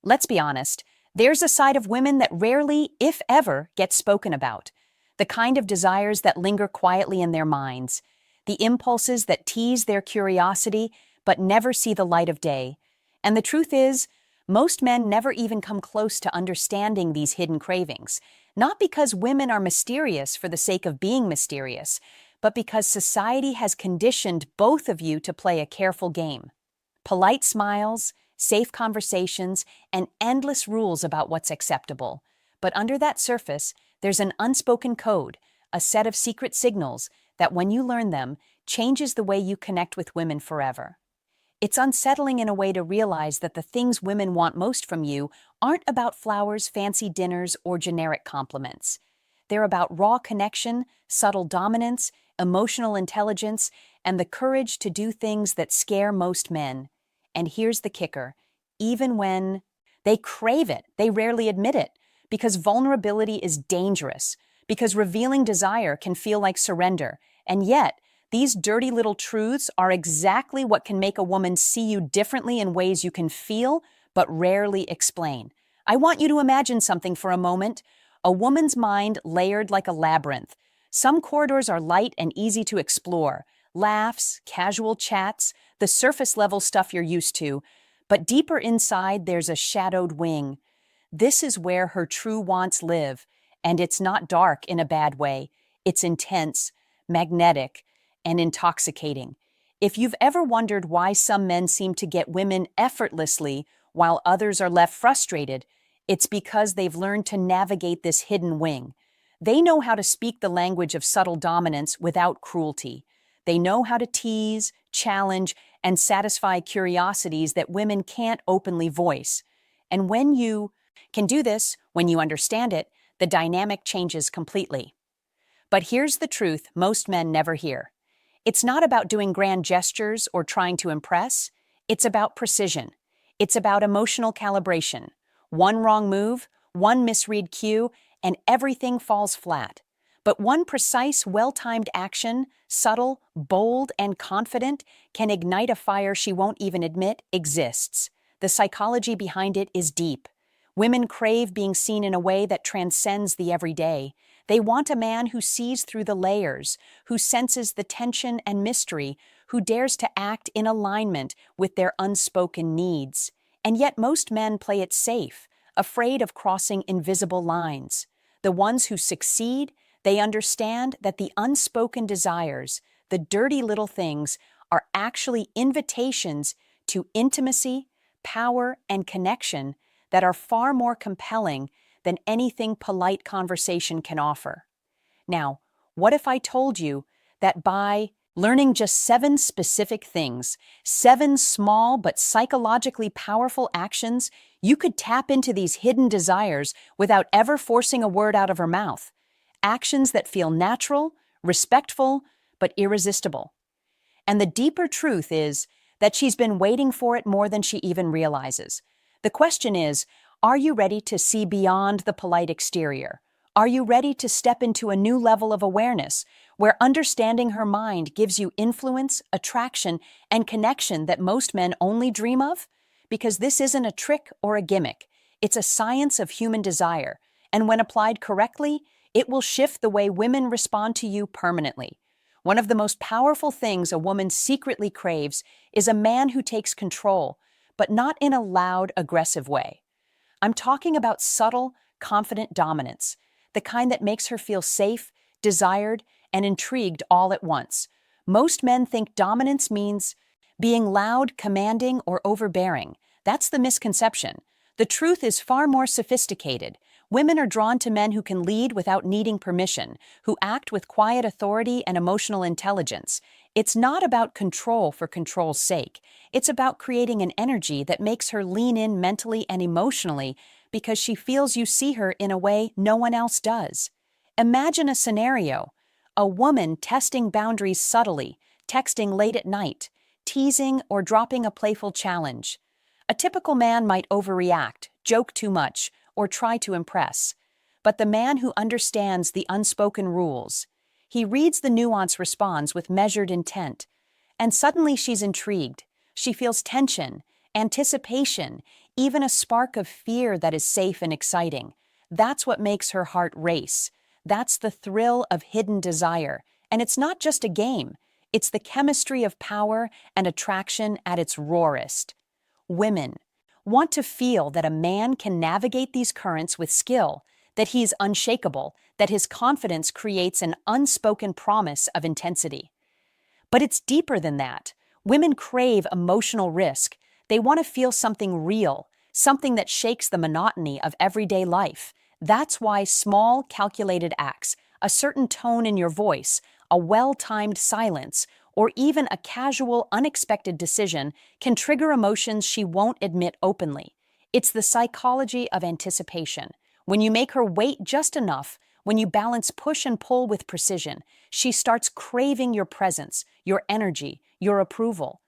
Let's be honest, there's a side of women that rarely, if ever, gets spoken about. The kind of desires that linger quietly in their minds, the impulses that tease their curiosity but never see the light of day. And the truth is, most men never even come close to understanding these hidden cravings, not because women are mysterious for the sake of being mysterious, but because society has conditioned both of you to play a careful game. Polite smiles, safe conversations, and endless rules about what's acceptable. But under that surface, there's an unspoken code, a set of secret signals that, when you learn them, changes the way you connect with women forever. It's unsettling in a way to realize that the things women want most from you aren't about flowers, fancy dinners, or generic compliments. They're about raw connection, subtle dominance, emotional intelligence, and the courage to do things that scare most men. And here's the kicker: even when they crave it, they rarely admit it, because vulnerability is dangerous, because revealing desire can feel like surrender, and yet, these dirty little truths are exactly what can make a woman see you differently in ways you can feel but rarely explain. I want you to imagine something for a moment: a woman's mind layered like a labyrinth. Some corridors are light and easy to explore, laughs, casual chats, the surface level stuff you're used to, but deeper inside there's a shadowed wing. This is where her true wants live, and it's not dark in a bad way. It's intense, magnetic, and intoxicating. If you've ever wondered why some men seem to get women effortlessly while others are left frustrated, it's because they've learned to navigate this hidden wing. They know how to speak the language of subtle dominance without cruelty. They know how to tease, challenge, and satisfy curiosities that women can't openly voice. And when you can do this, when you understand it, the dynamic changes completely. But here's the truth most men never hear. It's not about doing grand gestures or trying to impress. It's about precision. It's about emotional calibration. One wrong move, one misread cue, and everything falls flat. But one precise, well-timed action, subtle, bold, and confident, can ignite a fire she won't even admit exists. The psychology behind it is deep. Women crave being seen in a way that transcends the everyday. They want a man who sees through the layers, who senses the tension and mystery, who dares to act in alignment with their unspoken needs. And yet most men play it safe, afraid of crossing invisible lines. The ones who succeed, they understand that the unspoken desires, the dirty little things, are actually invitations to intimacy, power, and connection that are far more compelling than anything polite conversation can offer. Now, what if I told you that by learning just 7 specific things, 7 small but psychologically powerful actions, you could tap into these hidden desires without ever forcing a word out of her mouth? Actions that feel natural, respectful, but irresistible. And the deeper truth is that she's been waiting for it more than she even realizes. The question is, are you ready to see beyond the polite exterior? Are you ready to step into a new level of awareness, where understanding her mind gives you influence, attraction, and connection that most men only dream of? Because this isn't a trick or a gimmick. It's a science of human desire, and when applied correctly, it will shift the way women respond to you permanently. One of the most powerful things a woman secretly craves is a man who takes control, but not in a loud, aggressive way. I'm talking about subtle, confident dominance, the kind that makes her feel safe, desired, and intrigued all at once. Most men think dominance means being loud, commanding, or overbearing. That's the misconception. The truth is far more sophisticated. Women are drawn to men who can lead without needing permission, who act with quiet authority and emotional intelligence. It's not about control for control's sake. It's about creating an energy that makes her lean in mentally and emotionally because she feels you see her in a way no one else does. Imagine a scenario: a woman testing boundaries subtly, texting late at night, teasing or dropping a playful challenge. A typical man might overreact, joke too much, or try to impress. But the man who understands the unspoken rules, he reads the nuance, responds with measured intent. And suddenly she's intrigued. She feels tension, anticipation, even a spark of fear that is safe and exciting. That's what makes her heart race. That's the thrill of hidden desire. And it's not just a game. It's the chemistry of power and attraction at its rawest. Women want to feel that a man can navigate these currents with skill, that he's unshakable, that his confidence creates an unspoken promise of intensity. But it's deeper than that. Women crave emotional risk. They want to feel something real, something that shakes the monotony of everyday life. That's why small, calculated acts, a certain tone in your voice, a well-timed silence, or even a casual, unexpected decision can trigger emotions she won't admit openly. It's the psychology of anticipation. When you make her wait just enough, when you balance push and pull with precision, she starts craving your presence, your energy, your approval.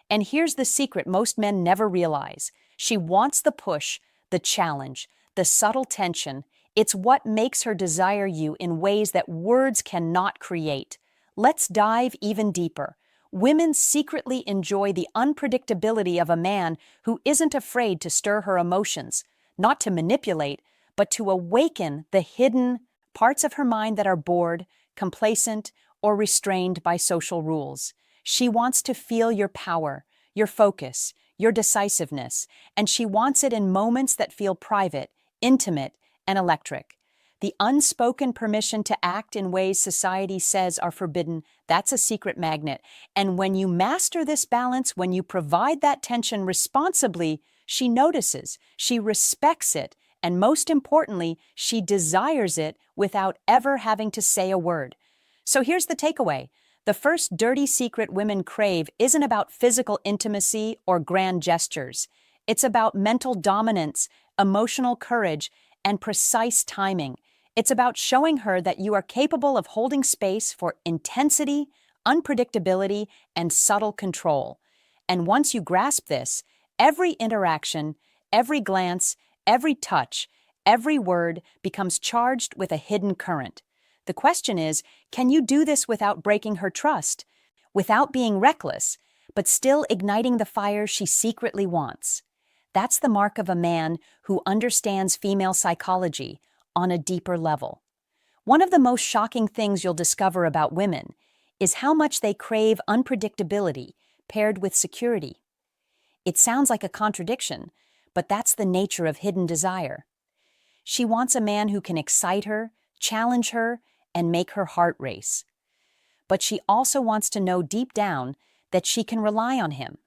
And here's the secret most men never realize. She wants the push, the challenge, the subtle tension. It's what makes her desire you in ways that words cannot create. Let's dive even deeper. Women secretly enjoy the unpredictability of a man who isn't afraid to stir her emotions, not to manipulate, but to awaken the hidden parts of her mind that are bored, complacent, or restrained by social rules. She wants to feel your power, your focus, your decisiveness, and she wants it in moments that feel private, intimate, and electric. The unspoken permission to act in ways society says are forbidden, that's a secret magnet. And when you master this balance, when you provide that tension responsibly, she notices, she respects it, and most importantly, she desires it without ever having to say a word. So here's the takeaway. The first dirty secret women crave isn't about physical intimacy or grand gestures. It's about mental dominance, emotional courage, and precise timing. It's about showing her that you are capable of holding space for intensity, unpredictability, and subtle control. And once you grasp this, every interaction, every glance, every touch, every word becomes charged with a hidden current. The question is, can you do this without breaking her trust, without being reckless, but still igniting the fire she secretly wants? That's the mark of a man who understands female psychology on a deeper level. One of the most shocking things you'll discover about women is how much they crave unpredictability paired with security. It sounds like a contradiction, but that's the nature of hidden desire. She wants a man who can excite her, challenge her, and make her heart race. But she also wants to know deep down that she can rely on him.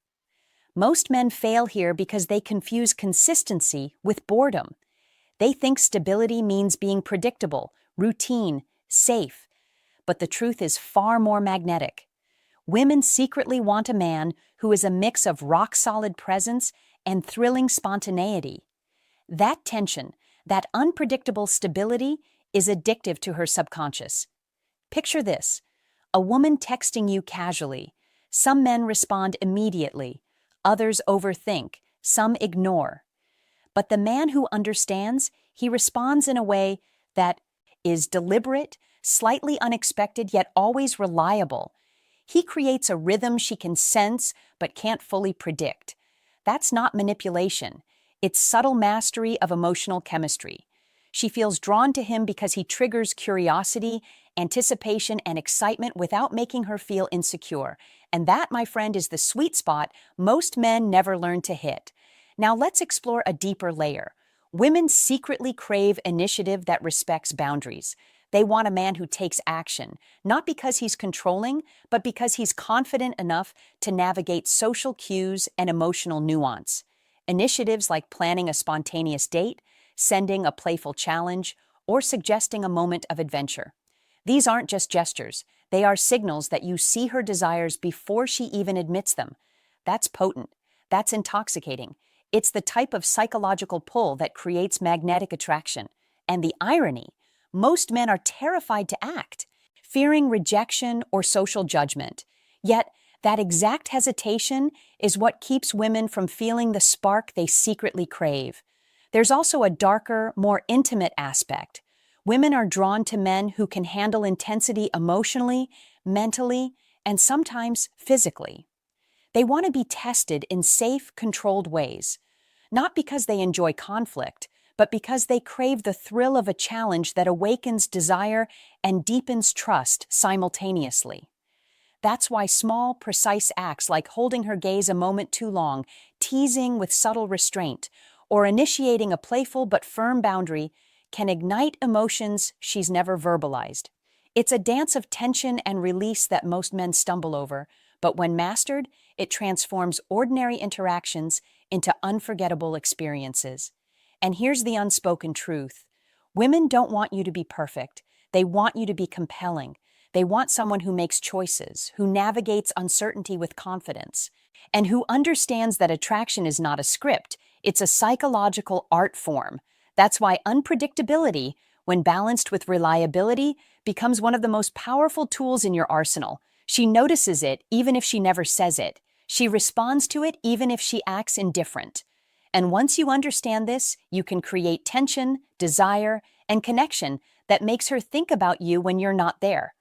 Most men fail here because they confuse consistency with boredom. They think stability means being predictable, routine, safe. But the truth is far more magnetic. Women secretly want a man who is a mix of rock-solid presence and thrilling spontaneity. That tension, that unpredictable stability, is addictive to her subconscious. Picture this: a woman texting you casually. Some men respond immediately, others overthink, some ignore. But the man who understands, he responds in a way that is deliberate, slightly unexpected, yet always reliable. He creates a rhythm she can sense but can't fully predict. That's not manipulation. It's subtle mastery of emotional chemistry. She feels drawn to him because he triggers curiosity, anticipation, and excitement without making her feel insecure. And that, my friend, is the sweet spot most men never learn to hit. Now let's explore a deeper layer. Women secretly crave initiative that respects boundaries. They want a man who takes action, not because he's controlling, but because he's confident enough to navigate social cues and emotional nuance. Initiatives like planning a spontaneous date, sending a playful challenge, or suggesting a moment of adventure. These aren't just gestures. They are signals that you see her desires before she even admits them. That's potent. That's intoxicating. It's the type of psychological pull that creates magnetic attraction. And the irony, most men are terrified to act, fearing rejection or social judgment. Yet, that exact hesitation is what keeps women from feeling the spark they secretly crave. There's also a darker, more intimate aspect. Women are drawn to men who can handle intensity emotionally, mentally, and sometimes physically. They want to be tested in safe, controlled ways. not because they enjoy conflict, but because they crave the thrill of a challenge that awakens desire and deepens trust simultaneously. That's why small, precise acts like holding her gaze a moment too long, teasing with subtle restraint, or initiating a playful but firm boundary can ignite emotions she's never verbalized. It's a dance of tension and release that most men stumble over, but when mastered, it transforms ordinary interactions into unforgettable experiences. And here's the unspoken truth. Women don't want you to be perfect. They want you to be compelling. They want someone who makes choices, who navigates uncertainty with confidence, and who understands that attraction is not a script, it's a psychological art form. That's why unpredictability, when balanced with reliability, becomes one of the most powerful tools in your arsenal. She notices it even if she never says it. She responds to it even if she acts indifferent. And once you understand this, you can create tension, desire, and connection that makes her think about you when you're not there.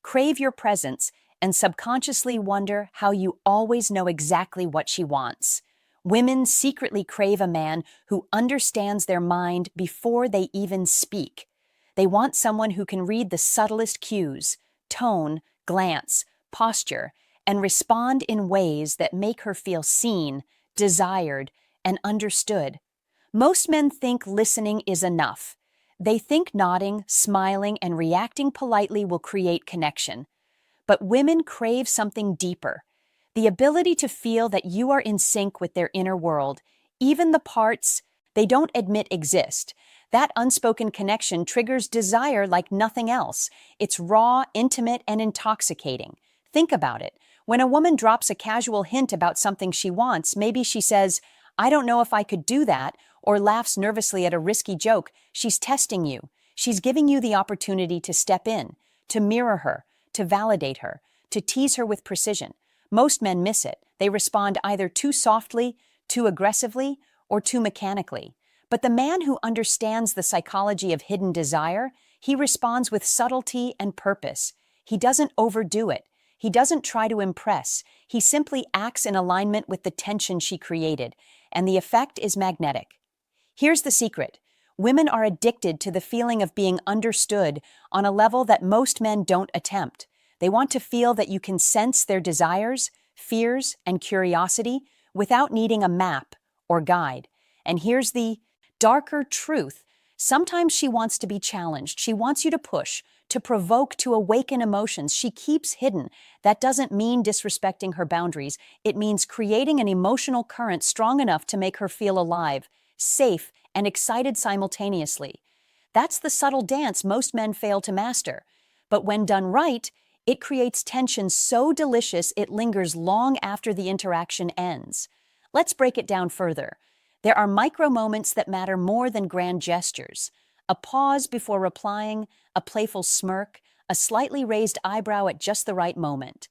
Crave your presence and subconsciously wonder how you always know exactly what she wants. Women secretly crave a man who understands their mind before they even speak. They want someone who can read the subtlest cues, tone, glance, posture, and respond in ways that make her feel seen, desired, and understood. Most men think listening is enough. They think nodding, smiling, and reacting politely will create connection. But women crave something deeper. The ability to feel that you are in sync with their inner world, even the parts they don't admit exist. That unspoken connection triggers desire like nothing else. It's raw, intimate, and intoxicating. Think about it. When a woman drops a casual hint about something she wants, maybe she says, "I don't know if I could do that," or laughs nervously at a risky joke, she's testing you. She's giving you the opportunity to step in, to mirror her, to validate her, to tease her with precision. Most men miss it. They respond either too softly, too aggressively, or too mechanically. But the man who understands the psychology of hidden desire, he responds with subtlety and purpose. He doesn't overdo it. He doesn't try to impress. He simply acts in alignment with the tension she created, and the effect is magnetic. Here's the secret. Women are addicted to the feeling of being understood on a level that most men don't attempt. They want to feel that you can sense their desires, fears, and curiosity without needing a map or guide. And here's the darker truth. Sometimes she wants to be challenged. She wants you to push, to provoke, to awaken emotions she keeps hidden. That doesn't mean disrespecting her boundaries. It means creating an emotional current strong enough to make her feel alive, safe, and excited simultaneously. That's the subtle dance most men fail to master. But when done right, it creates tension so delicious it lingers long after the interaction ends. Let's break it down further. There are micro moments that matter more than grand gestures. A pause before replying, a playful smirk, a slightly raised eyebrow at just the right moment.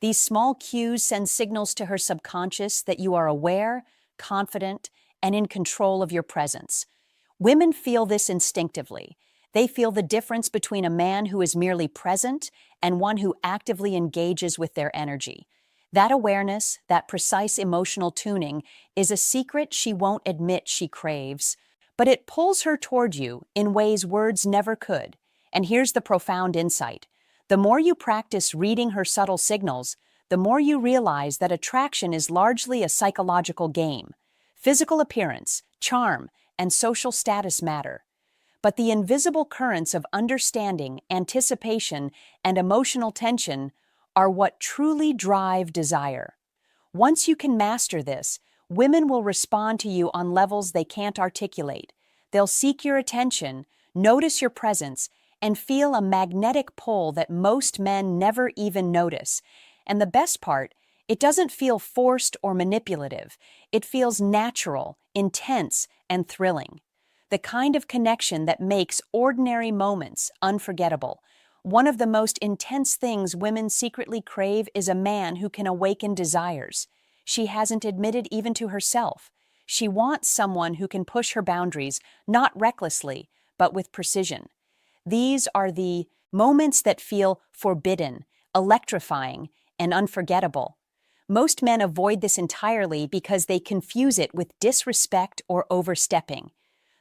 These small cues send signals to her subconscious that you are aware, confident, and in control of your presence. Women feel this instinctively. They feel the difference between a man who is merely present and one who actively engages with their energy. That awareness, that precise emotional tuning, is a secret she won't admit she craves, but it pulls her toward you in ways words never could. And here's the profound insight. The more you practice reading her subtle signals, the more you realize that attraction is largely a psychological game. Physical appearance, charm, and social status matter. But the invisible currents of understanding, anticipation, and emotional tension are what truly drive desire. Once you can master this, women will respond to you on levels they can't articulate. They'll seek your attention, notice your presence, and feel a magnetic pull that most men never even notice. And the best part, it doesn't feel forced or manipulative. It feels natural, intense, and thrilling. The kind of connection that makes ordinary moments unforgettable. One of the most intense things women secretly crave is a man who can awaken desires she hasn't admitted even to herself. She wants someone who can push her boundaries, not recklessly, but with precision. These are the moments that feel forbidden, electrifying, and unforgettable. Most men avoid this entirely because they confuse it with disrespect or overstepping.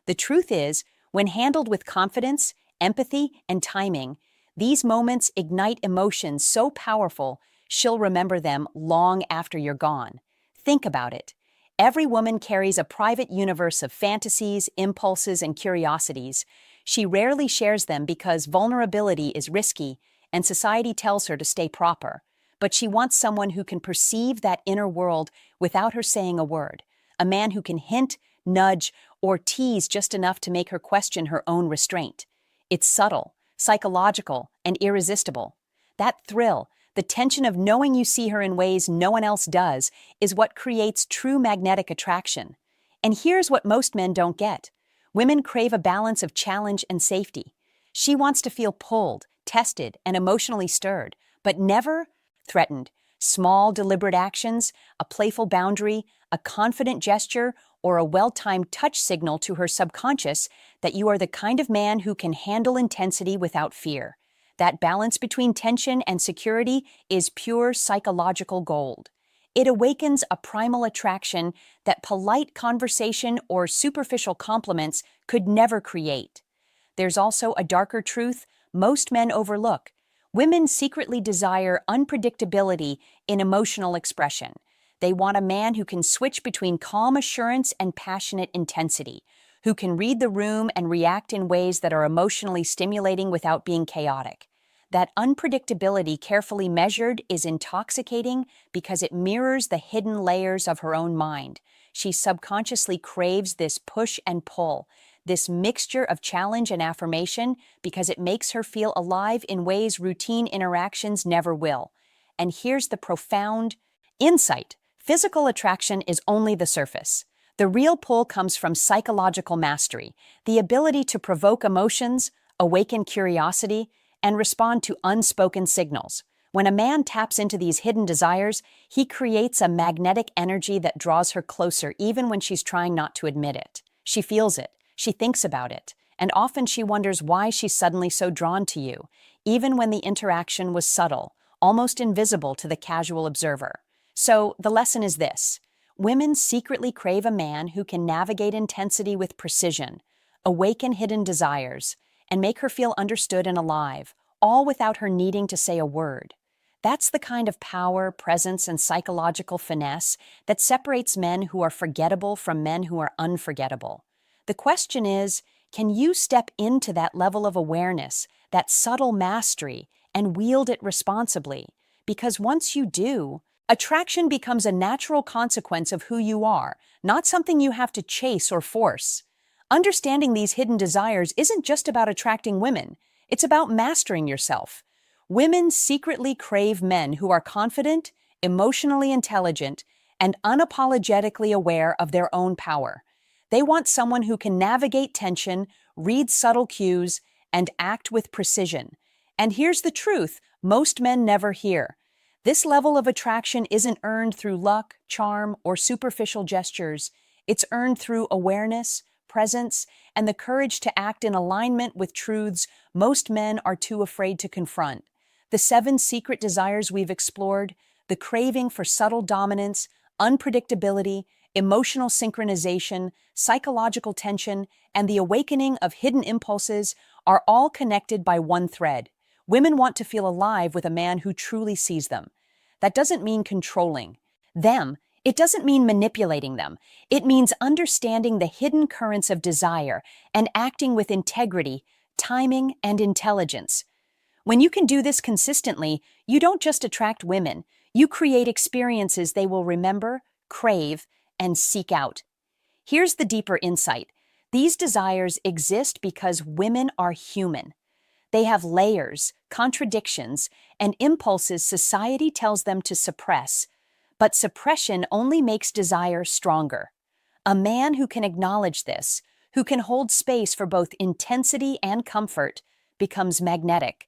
The truth is, when handled with confidence, empathy, and timing, these moments ignite emotions so powerful she'll remember them long after you're gone. Think about it. Every woman carries a private universe of fantasies, impulses, and curiosities. She rarely shares them because vulnerability is risky and society tells her to stay proper. But she wants someone who can perceive that inner world without her saying a word. A man who can hint, nudge, or tease just enough to make her question her own restraint. It's subtle, psychological, and irresistible. That thrill, the tension of knowing you see her in ways no one else does, is what creates true magnetic attraction. And here's what most men don't get. Women crave a balance of challenge and safety. She wants to feel pulled, tested, and emotionally stirred, but never threatened. Small, deliberate actions, a playful boundary, a confident gesture, or a well-timed touch signal to her subconscious that you are the kind of man who can handle intensity without fear. That balance between tension and security is pure psychological gold. It awakens a primal attraction that polite conversation or superficial compliments could never create. There's also a darker truth most men overlook. Women secretly desire unpredictability in emotional expression. They want a man who can switch between calm assurance and passionate intensity, who can read the room and react in ways that are emotionally stimulating without being chaotic. That unpredictability, carefully measured, is intoxicating because it mirrors the hidden layers of her own mind. She subconsciously craves this push and pull, this mixture of challenge and affirmation, because it makes her feel alive in ways routine interactions never will. And here's the profound insight. Physical attraction is only the surface. The real pull comes from psychological mastery, the ability to provoke emotions, awaken curiosity, and respond to unspoken signals. When a man taps into these hidden desires, he creates a magnetic energy that draws her closer even when she's trying not to admit it. She feels it, she thinks about it, and often she wonders why she's suddenly so drawn to you, even when the interaction was subtle, almost invisible to the casual observer. So, the lesson is this. Women secretly crave a man who can navigate intensity with precision, awaken hidden desires, and make her feel understood and alive, all without her needing to say a word. That's the kind of power, presence, and psychological finesse that separates men who are forgettable from men who are unforgettable. The question is, can you step into that level of awareness, that subtle mastery, and wield it responsibly? Because once you do, attraction becomes a natural consequence of who you are, not something you have to chase or force. Understanding these hidden desires isn't just about attracting women, it's about mastering yourself. Women secretly crave men who are confident, emotionally intelligent, and unapologetically aware of their own power. They want someone who can navigate tension, read subtle cues, and act with precision. And here's the truth most men never hear. This level of attraction isn't earned through luck, charm, or superficial gestures. It's earned through awareness, presence, and the courage to act in alignment with truths most men are too afraid to confront. The 7 secret desires we've explored, the craving for subtle dominance, unpredictability, emotional synchronization, psychological tension, and the awakening of hidden impulses are all connected by one thread. Women want to feel alive with a man who truly sees them. That doesn't mean controlling them. It doesn't mean manipulating them. It means understanding the hidden currents of desire and acting with integrity, timing, and intelligence. When you can do this consistently, you don't just attract women, you create experiences they will remember, crave, and seek out. Here's the deeper insight. These desires exist because women are human. They have layers, contradictions, and impulses society tells them to suppress. But suppression only makes desire stronger. A man who can acknowledge this, who can hold space for both intensity and comfort, becomes magnetic.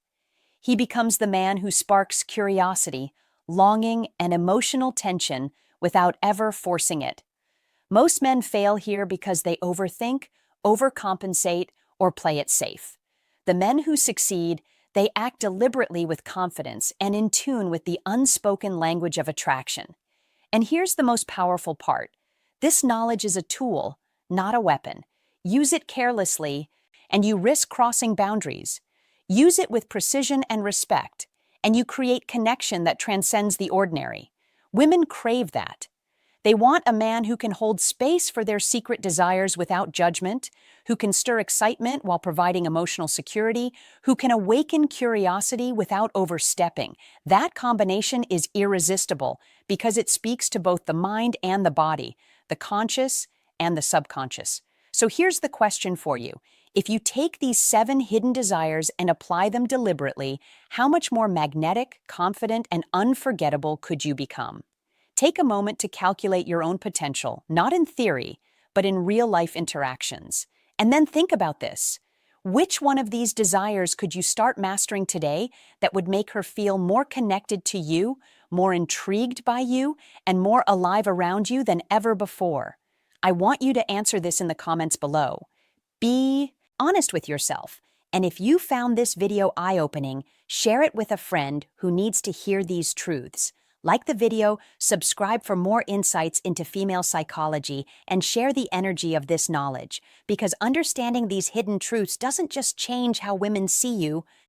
He becomes the man who sparks curiosity, longing, and emotional tension without ever forcing it. Most men fail here because they overthink, overcompensate, or play it safe. The men who succeed, they act deliberately with confidence and in tune with the unspoken language of attraction. And here's the most powerful part. This knowledge is a tool, not a weapon. Use it carelessly, and you risk crossing boundaries. Use it with precision and respect, and you create connection that transcends the ordinary. Women crave that. They want a man who can hold space for their secret desires without judgment, who can stir excitement while providing emotional security, who can awaken curiosity without overstepping. That combination is irresistible because it speaks to both the mind and the body, the conscious and the subconscious. So here's the question for you. If you take these 7 hidden desires and apply them deliberately, how much more magnetic, confident, and unforgettable could you become? Take a moment to calculate your own potential, not in theory, but in real-life interactions. And then think about this. Which one of these desires could you start mastering today that would make her feel more connected to you, more intrigued by you, and more alive around you than ever before? I want you to answer this in the comments below. Be honest with yourself. And if you found this video eye-opening, share it with a friend who needs to hear these truths. Like the video, subscribe for more insights into female psychology, and share the energy of this knowledge, because understanding these hidden truths doesn't just change how women see you,